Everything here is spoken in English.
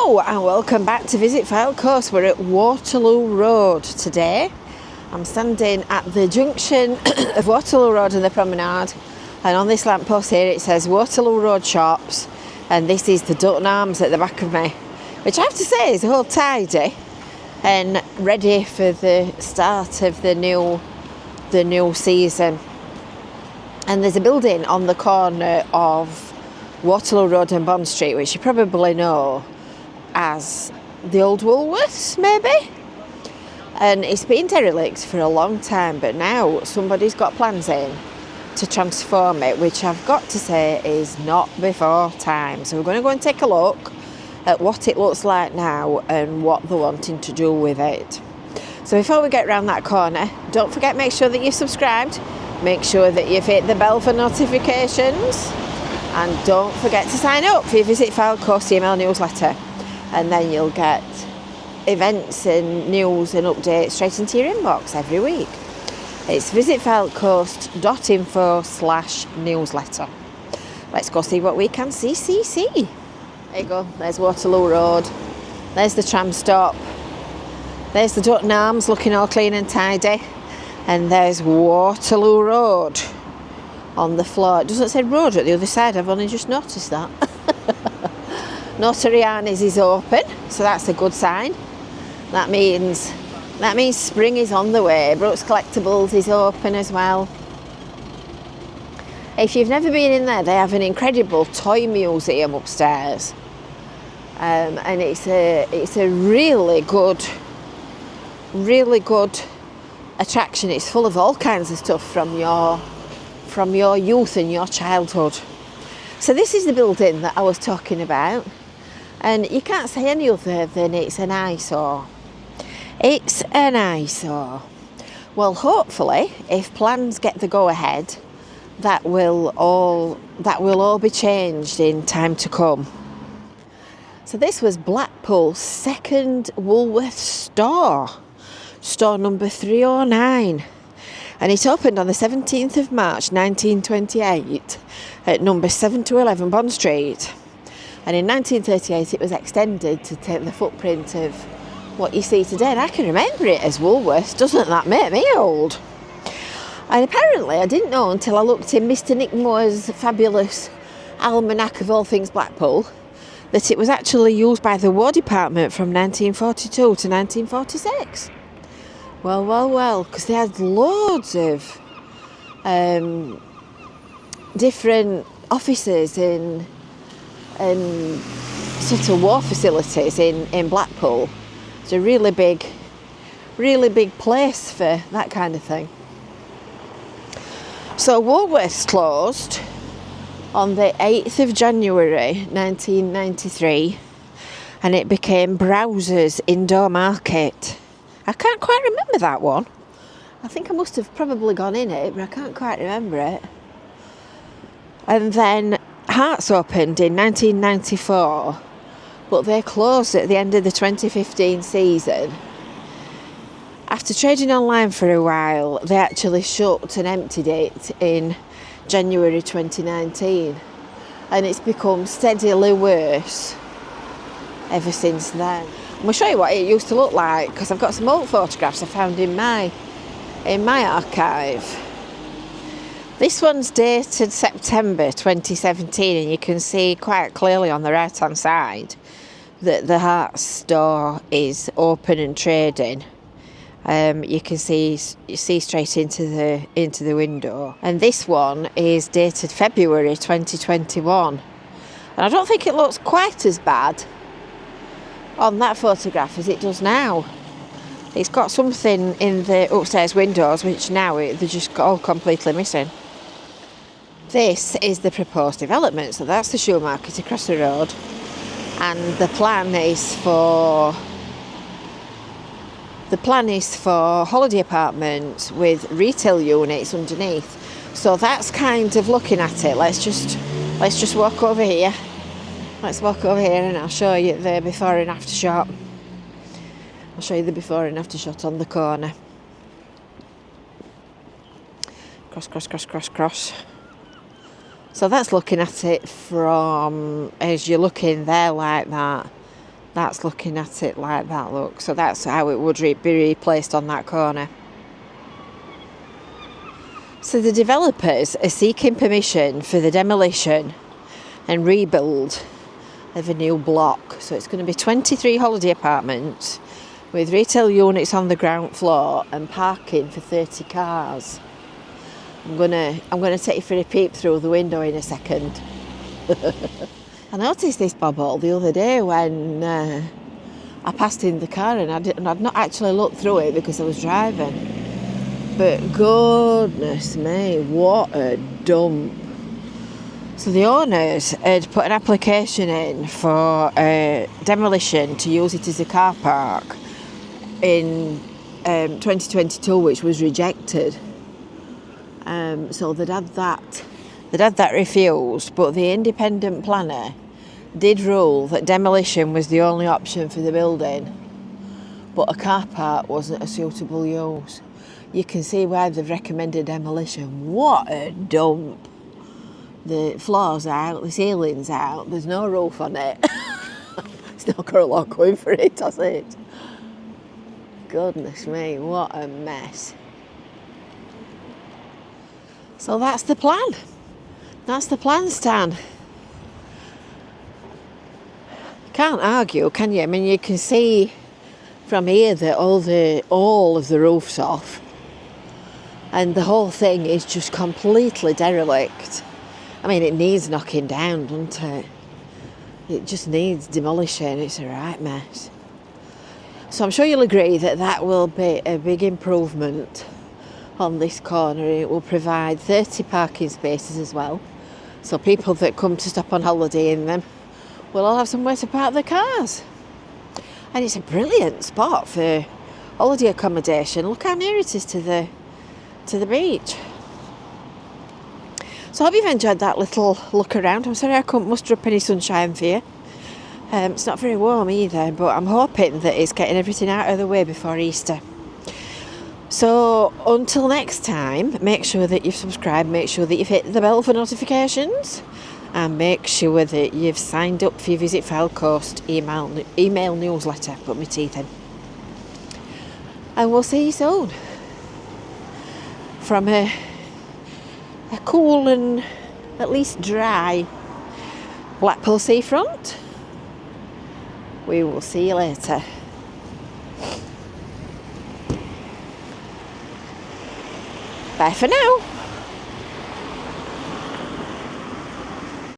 Hello and welcome back to Visit Fylde Coast. We're at Waterloo Road today. I'm standing at the junction of Waterloo Road and the promenade, and on this lamppost here it says Waterloo Road Shops, and this is the Dutton Arms at the back of me, which I have to say is all tidy and ready for the start of the new season. And there's a building on the corner of Waterloo Road and Bond Street, which you probably know as the old Woolworths, maybe. And it's been derelict for a long time, but now somebody's got plans in to transform it, which I've got to say is not before time. So we're going to go and take a look at what it looks like now and what they're wanting to do with it. So before we get round that corner, don't forget, make sure that you've subscribed, make sure that you've hit the bell for notifications, and don't forget to sign up for your Visit Fylde Coast email newsletter, and then you'll get events and news and updates straight into your inbox every week. It's visitfyldecoast.info/newsletter. Let's go see what we can see. There you go, there's Waterloo Road, there's the tram stop, there's the Dutton Arms looking all clean and tidy, and there's Waterloo Road on the floor. It doesn't say road at the other side, I've only just noticed that. Notarianis is open, so that's a good sign. That means spring is on the way. Brooks Collectibles is open as well. If you've never been in there, they have an incredible toy museum upstairs, and it's a really good attraction. It's full of all kinds of stuff from your youth and your childhood. So this is the building that I was talking about, and you can't say any other than it's an eyesore. It's an eyesore. Well, hopefully, if plans get the go-ahead, that will all be changed in time to come. So this was Blackpool's second Woolworths store number 309. And it opened on the 17th of March 1928 at number 7-11 Bond Street. And in 1938 it was extended to take the footprint of what you see today. And I can remember it as Woolworths. Doesn't that make me old? And apparently I didn't know until I looked in Mr. Nick Moore's fabulous almanac of all things Blackpool that it was actually used by the War Department from 1942 to 1946. Well, because they had loads of different offices and sort of war facilities in Blackpool. It's a really big place for that kind of thing. So Woolworths closed on the 8th of January 1993, and it became Browser's Indoor Market. I can't quite remember that one. I think I must have probably gone in it, but I can't quite remember it. And then Hearts opened in 1994, but they closed at the end of the 2015 season. After trading online for a while, they actually shut and emptied it in January 2019. And it's become steadily worse ever since then. I'm going to show you what it used to look like, because I've got some old photographs I found in my archive. This one's dated September 2017, and you can see quite clearly on the right hand side that the Hearts store is open and trading. You can see straight into the window. And this one is dated February 2021, and I don't think it looks quite as bad on that photograph as it does now. It's got something in the upstairs windows which now they're just all completely missing. This is the proposed development, so that's the shoe market across the road, and the plan is for holiday apartments with retail units underneath. So that's kind of looking at it. Let's just walk over here. Let's walk over here and I'll show you the before and after shot. I'll show you the before and after shot on the corner. Cross. So that's looking at it from, as you're looking there like that, That's looking at it like that, look. So that's how it would be replaced on that corner. So the developers are seeking permission for the demolition and rebuild of a new block. So it's going to be 23 holiday apartments with retail units on the ground floor and parking for 30 cars. I'm gonna take you for a peep through the window in a second. I noticed this bobble the other day when I passed in the car, and I'd not actually looked through it because I was driving. But goodness me, what a dump. So the owners had put an application in for demolition to use it as a car park in 2022, which was rejected. So they'd had that refused, but the independent planner did rule that demolition was the only option for the building, but a car park wasn't a suitable use. You can see why they've recommended demolition. What a dump. The floor's out, the ceiling's out, there's no roof on it. It's not got a lot going for it, has it? Goodness me, what a mess. So that's the plan. That's the plan, Stan. Can't argue, can you? I mean, you can see from here that all of the roof's off, and the whole thing is just completely derelict. I mean, it needs knocking down, doesn't it? It just needs demolition. It's a right mess. So I'm sure you'll agree that that will be a big improvement on this corner. It will provide 30 parking spaces as well. So people that come to stop on holiday in them will all have somewhere to park their cars. And it's a brilliant spot for holiday accommodation. Look how near it is to the beach. So I hope you've enjoyed that little look around. I'm sorry I couldn't muster up any sunshine for you. It's not very warm either, but I'm hoping that it's getting everything out of the way before Easter. So until next time, make sure that you've subscribed, make sure that you've hit the bell for notifications, and make sure that you've signed up for your Visit Fylde Coast email newsletter. Put my teeth in. And we'll see you soon. From a cool and at least dry Blackpool seafront, we will see you later. Bye for now.